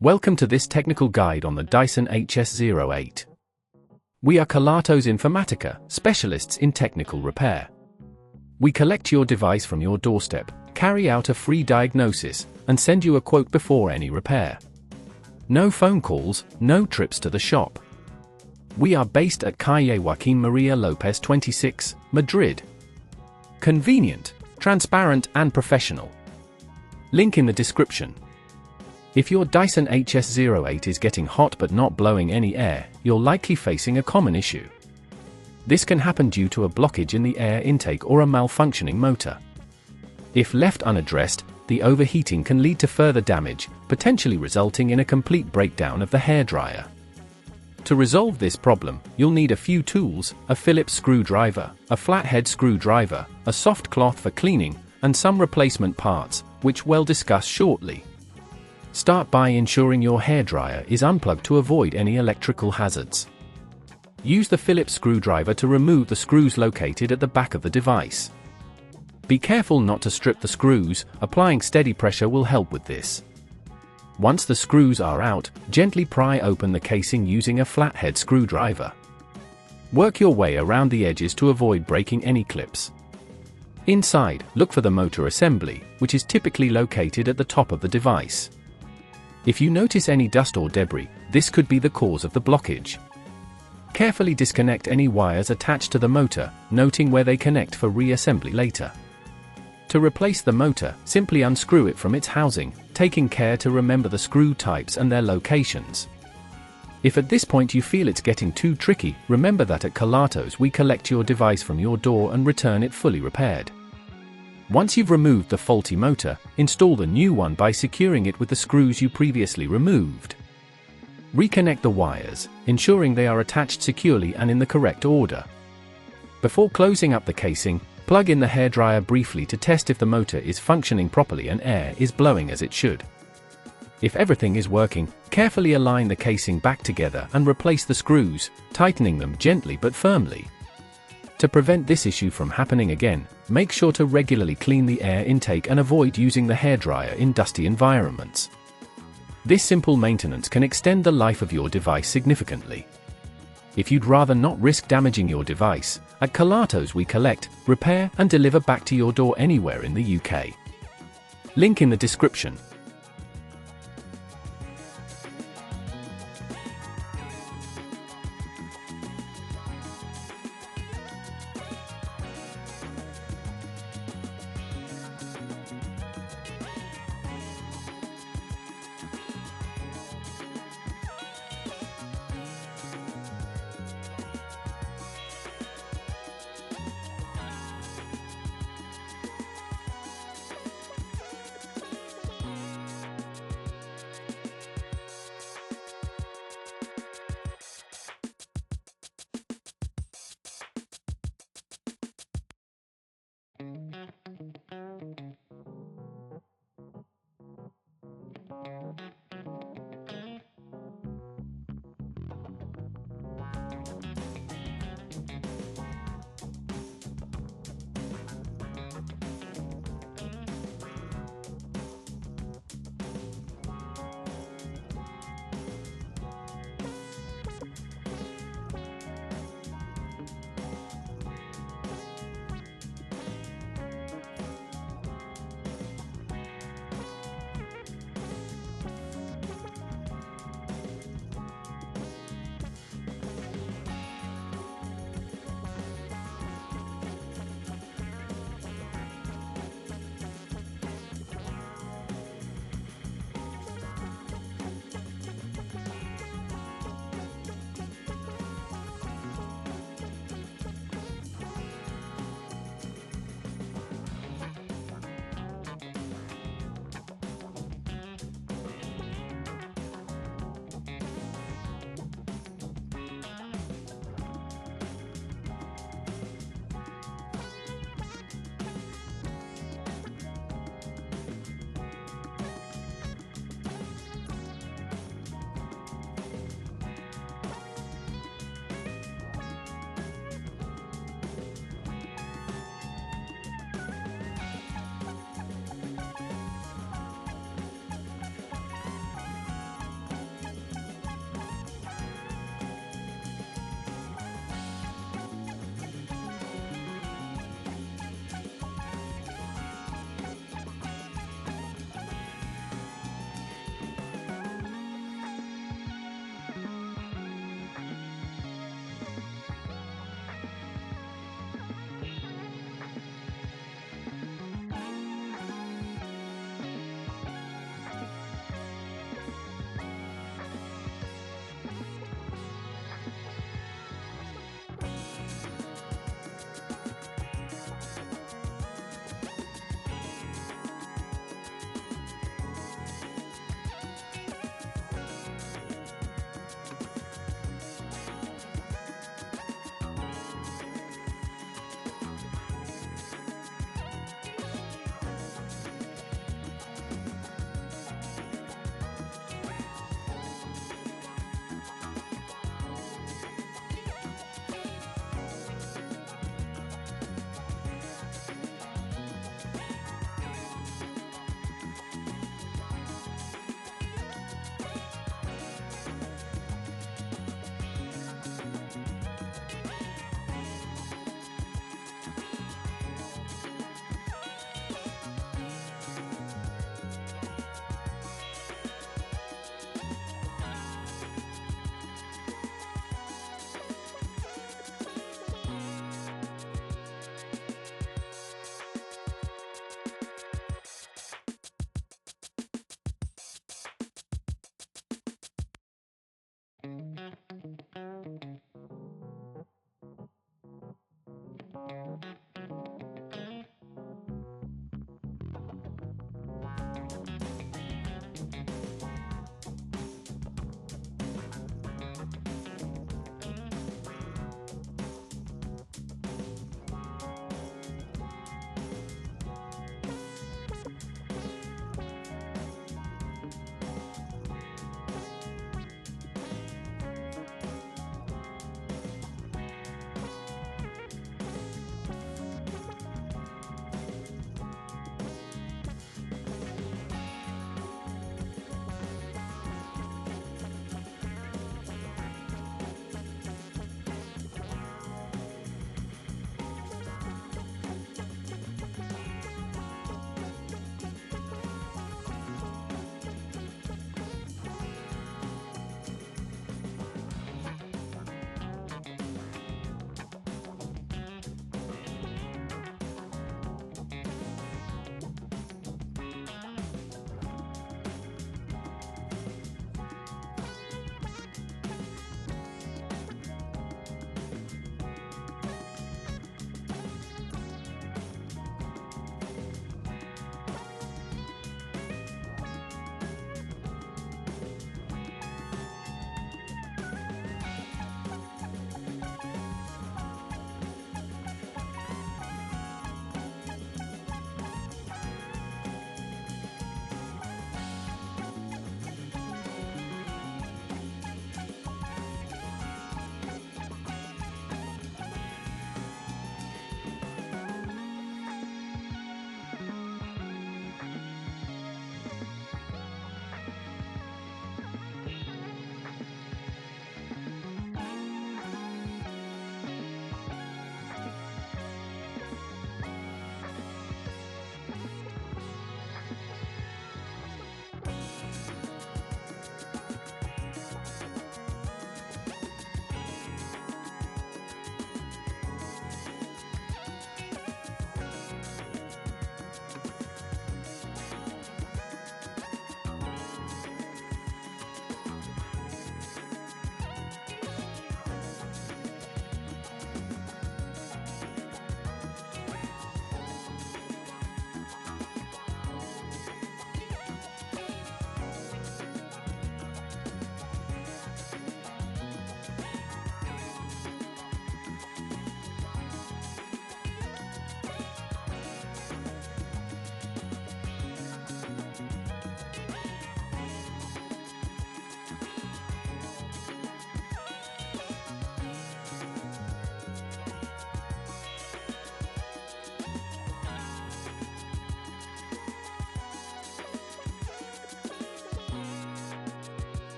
Welcome to this technical guide on the Dyson HS08. We are Kelatos Informatica, specialists in technical repair. We collect your device from your doorstep, carry out a free diagnosis, and send you a quote before any repair. No phone calls, no trips to the shop. We are based at Calle Joaquín María López 26, Madrid. Convenient, transparent and professional. Link in the description. If your Dyson HS08 is getting hot but not blowing any air, you're likely facing a common issue. This can happen due to a blockage in the air intake or a malfunctioning motor. If left unaddressed, the overheating can lead to further damage, potentially resulting in a complete breakdown of the hairdryer. To resolve this problem, you'll need a few tools: a Phillips screwdriver, a flathead screwdriver, a soft cloth for cleaning, and some replacement parts, which we'll discuss shortly. Start by ensuring your hairdryer is unplugged to avoid any electrical hazards. Use the Phillips screwdriver to remove the screws located at the back of the device. Be careful not to strip the screws, applying steady pressure will help with this. Once the screws are out, gently pry open the casing using a flathead screwdriver. Work your way around the edges to avoid breaking any clips. Inside, look for the motor assembly, which is typically located at the top of the device. If you notice any dust or debris, this could be the cause of the blockage. Carefully disconnect any wires attached to the motor, noting where they connect for reassembly later. To replace the motor, simply unscrew it from its housing, taking care to remember the screw types and their locations. If at this point you feel it's getting too tricky, remember that at Kelatos we collect your device from your door and return it fully repaired. Once you've removed the faulty motor, install the new one by securing it with the screws you previously removed. Reconnect the wires, ensuring they are attached securely and in the correct order. Before closing up the casing, plug in the hairdryer briefly to test if the motor is functioning properly and air is blowing as it should. If everything is working, carefully align the casing back together and replace the screws, tightening them gently but firmly. To prevent this issue from happening again, make sure to regularly clean the air intake and avoid using the hairdryer in dusty environments. This simple maintenance can extend the life of your device significantly. If you'd rather not risk damaging your device, at Kelatos we collect, repair and deliver back to your door anywhere in the UK. Link in the description.